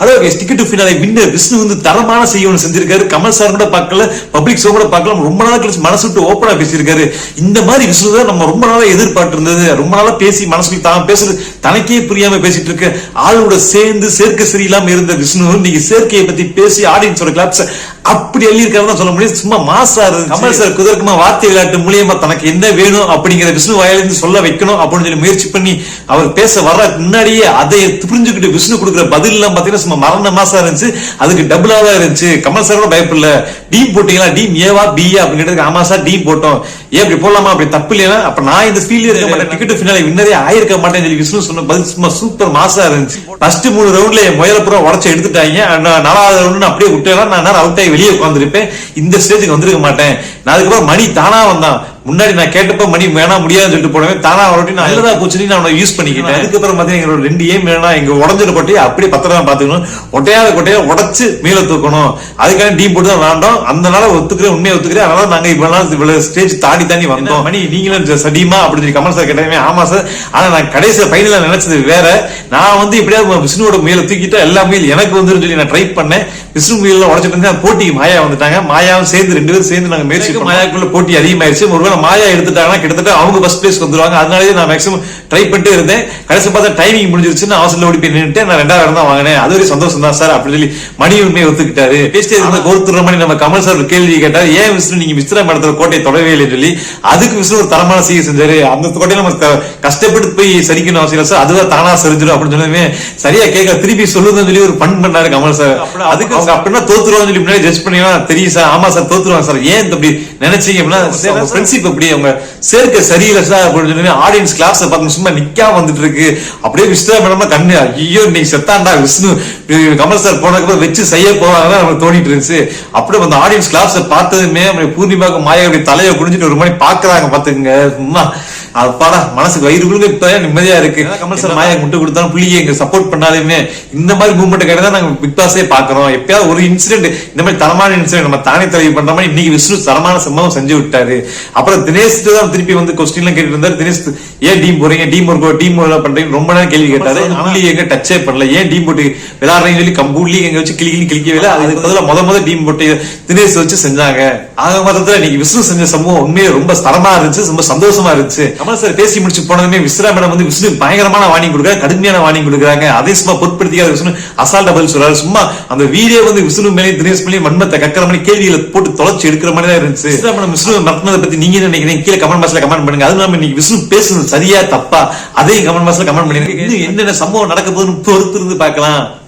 Hello ticket to finale winner Vishnu வந்து தரமான செய்யணும் செஞ்சிருக்காரு. கமல் சார் கூட பார்க்கல, பப்ளிக் ஷோ கூட பார்க்கலாம். ரொம்ப நாளா கழிச்சு மனசு விட்டு ஓப்பனா பேசியிருக்காரு. இந்த மாதிரி விஷ்ணு தான் நம்ம ரொம்ப நாளா எதிர்பார்த்து இருந்தது. ரொம்ப நாளா பேசி மனசுக்கு தான் பேசுறது தனக்கே புரியாம பேசிட்டு இருக்க ஆளோட சேர்ந்து சேர்க்க சரியில்லாம இருந்த விஷ்ணு இன்னைக்கு சேர்க்கையை பத்தி பேசி ஆடியன்ஸோட கிளாப்ஸ் அப்படி எழுதியிருக்காருன்னு சொல்ல முடியாது. சும்மா மாசா இருக்கு. கமல் சார் குதர்க்கமா வார்த்தை விளையாட்டு மூலியமா தனக்கு என்ன வேணும் அப்படிங்கிற விஷ்ணு வாயிலிருந்து சொல்ல வைக்கணும் அப்படின்னு சொல்லி முயற்சி பண்ணி அவர் பேச வர்ற முன்னாடியே அதை புரிஞ்சுக்கிட்டு விஷ்ணு கொடுக்குற பதில் எல்லாம் பாத்தீங்கன்னா சும்மா மரண மாசா இருந்துச்சு. அதுக்கு டபுளா தான் இருந்துச்சு. கமல் சார் கூட பயப்படல. டீம் போட்டீங்களா, டீம் ஏவா பியா அப்படின்னு. ஆமா சார் டீம் போட்டோம். ஏன் அப்படி போடலாமா, அப்படி தப்பு இல்லையா, அப்ப நான் இந்த ஃபீல்ட்ல இருக்க மாட்டேன், டிக்கெட் ஃபினாலே வின்னரே ஆயிருக்க மாட்டேன்னு சொல்லி விஷ்ணு சொன்ன பதில் சும்மா சூப்பர் மாசா இருந்துச்சு. ஃபர்ஸ்ட் 3 ரவுண்ட்ல முயலப்புறம் உடச்சு எடுத்துட்டாங்க. 4வது ரவுண்ட் அப்படியே விட்டேன்னா நான் அவுட் ஆகி வெளியே உட்காந்துருப்பேன். இந்த ஸ்டேஜுக்கு வந்திருக்க மாட்டேன். நான் அதுக்கப்புறம் மணி தானா வந்தான். முன்னாடி நான் கேட்டப்ப மணி வேணா முடியாதுன்னு சொல்லிட்டு போனேன். தானா வரட்டி நல்லதா போச்சு, நான் அவனை யூஸ் பண்ணிக்கிட்டேன். அதுக்கப்புறம் பாத்தீங்கன்னா எங்களோட 2 ஏம் வேணா, எங்க உடஞ்சிட கொட்டையை அப்படியே பத்திரமா பாத்துக்கணும். ஒட்டையாத கொட்டையை உடச்சு மேல தூக்கணும். அதுக்காக டீம் போட்டு தான் வேண்டாம். அந்த நாள ஒத்துக்கிறேன், உண்மையை ஒத்துக்கிறேன். அதனால நாங்க இவ்வளவு ஸ்டேஜ் தாண்டி வந்தோம். மணி நீங்களும் சடியுமா அப்படின்னு சொல்லி கமல் சார் கேட்டாங்க. ஆமா சார், ஆனா நான் கடைசியில ஃபைனலா நினைச்சது வேற. நான் வந்து இப்படியாவது விஷ்ணுவோட மேல தூக்கிட்டு எல்லா மேல் எனக்கு வந்துரும் சொல்லி நான் ட்ரை பண்ணேன். விஷ்ணு மேல உடச்சிட்டு இருந்தேன். போட்டிக்கு மாயா வந்துட்டாங்க. மாயாவும் சேர்ந்து 2 பேரும் சேர்ந்து நாங்க முயற்சி. மாயாக்குள்ள போட்டி அதிகமாயிருச்சு. ஒருவேளை மாயா எடுத்துட்டாங்கன்னா கிட்டத்தட்ட அவங்க ஃபர்ஸ்ட் பிளேஸ் வந்துருவாங்க. அதனாலேயே நான் மேக்ஸிமம் ட்ரை பண்ணிட்டு இருந்தேன். கடைசி பார்த்தா டைமிங் முடிஞ்சிருச்சுன்னு அவசரம் ஓடி போய் நின்றுட்டு நான் 2வது இடம் தான் வாங்கினேன். அது ஒரு சந்தோஷம் தான் சார் அப்படின்னு சொல்லி மணி உண்மையை ஒத்துக்கிட்டாரு. பேசிட்டே இருந்த கோர்த்துற மணி நம்ம கமல் சார் கேள்வி கேட்டாரு, ஏன் விஷ்ணு நீங்க விஸ்திரம் இடத்துல கோட்டையை தொடவே இல்லை சொல்லி. அதுக்கு விஷ்ணு ஒரு தரமான செய்ய செஞ்சாரு. அந்த கோட்டையில நம்ம கஷ்டப்பட்டு போய் சரிக்கணும் அவசியம் இல்லை சார், அதுவா தானா சரிஞ்சிடும் அப்படின்னு சொன்னதுமே சரியா கேட்க திருப்பி சொல்லுதுன்னு சொல்லி ஒரு பண் பண்ணாரு கமல் சார். அதுக்கு அவங்க அப்படின்னா தோத்துருவாங்க சொல்லி முன்னாடி ஜட்ஜ் பண்ணினா தெரியும் சார். ஆமா சார் தோத்துருவாங்க சார். ஏன் அப்படி நினைச்சீங்க அப்படின்னா ஃப்ரெண்ட்ஷிப் அப்படி அவங்க சேர்க்க சரியில்லை சார் அப்படின்னு சொல்லி ஆடியன்ஸ் கிளாஸ் பார்த்து சும்மா நிக்காம வந்துட்டு இருக்கு. அப்படியே விஷ்ணு மேடம் கண்ணு ஐயோ நீ செத்தாண்டா விஷ்ணு கமல் சார் போனதுக்கு வச்சு செய்ய போவாங்க நமக்கு தோணிட்டு இருந்துச்சு. அப்படியே அந்த ஆடியன்ஸ் கிளாஸ் பார்த்ததுமே பூர்ணிமாவுக்கு மாயாவுடைய தலையை குடிஞ்சிட்டு ஒரு மாதிரி பாக்குறாங்க பாத்துங்க. சும்மா அப்பாடா மனசுக்கு வயிறுக்குள்ள இப்ப நிம்மதியா இருக்கு. கமல் சார் மாயா முட்டு கொடுத்தாலும் புள்ளியை எங்க சப்போர்ட் பண்ணாலுமே இந்த மாதிரி மூவ்மெண்ட் கிடையாது. நாங்க பிக் பாஸே பாக்குறோம். எப்பயாவது ஒரு இன்சிடென்ட் இந்த மாதிரி தரமான இன்சிடென்ட் நம்ம தானே தலைவி பண்ற மாதிரி இன்னைக்கு விஷ்ணு தரமான சம்பவம் செஞ்சு விட்டாரு. அப்புறம் தினேஷ் தான் திருப்பி வந்து கொஸ்டின் எல்லாம் கேட்டு இருந்தாரு. தினேஷ் ஏன் டீம் போறீங்க, டீம் பண்றீங்க ரொம்ப நேரம் கேள்வி கேட்டாரு. புள்ளி எங்க டச்சே பண்ணல, ஏன் டீம் போட்டு விளையாடுறீங்கன்னு சொல்லி கம்பூர்லி எங்க வச்சு கிளிக்கவே இல்லை. அதுக்கு பதிலாக முத டீம் போட்டு தினேஷ் வச்சு செஞ்சாங்க. ஆக மொத்தத்துல இன்னைக்கு விஷ்ணு செஞ்ச சம்பவம் உண்மையே ரொம்ப தரமா இருந்துச்சு, ரொம்ப சந்தோஷமா இருந்துச்சு. கமல் சார் பேசி முடிச்சு போனதுமே விஸ்ரா மேடம் வந்து விஷ்ணு பயங்கரமான வார்னிங் கொடுக்குறாங்க, கடுமையான வார்னிங் கொடுக்குறாங்க. அதே சும்மா பொருட்படுத்திக்காத விஷ்ணு அசால்ட்டா பதில் சொல்றாரு. சும்மா அந்த வீடியோ வந்து விஷ்ணு மேலே தினேஷ் மேலே மண்மத்தை கக்கிற மாதிரி கேள்விகளை போட்டு தொலைச்சு எடுக்கிற மாதிரி தான் இருந்துச்சு. விஸ்ரா மேடம் விஷ்ணு மறந்ததை பத்தி நீங்க நினைக்கிறீங்க கீழே கமெண்ட் பாக்ஸ்ல கமெண்ட் பண்ணுங்க. அது இல்லாம இன்னைக்கு விஷ்ணு பேசுறது சரியா தப்பா அதையும் கமெண்ட் பாக்ஸ்ல கமெண்ட் பண்ணுங்க. என்னென்ன சம்பவம் நடக்க போகுதுன்னு பொறுத்து இருந்து பார்க்கலாம்.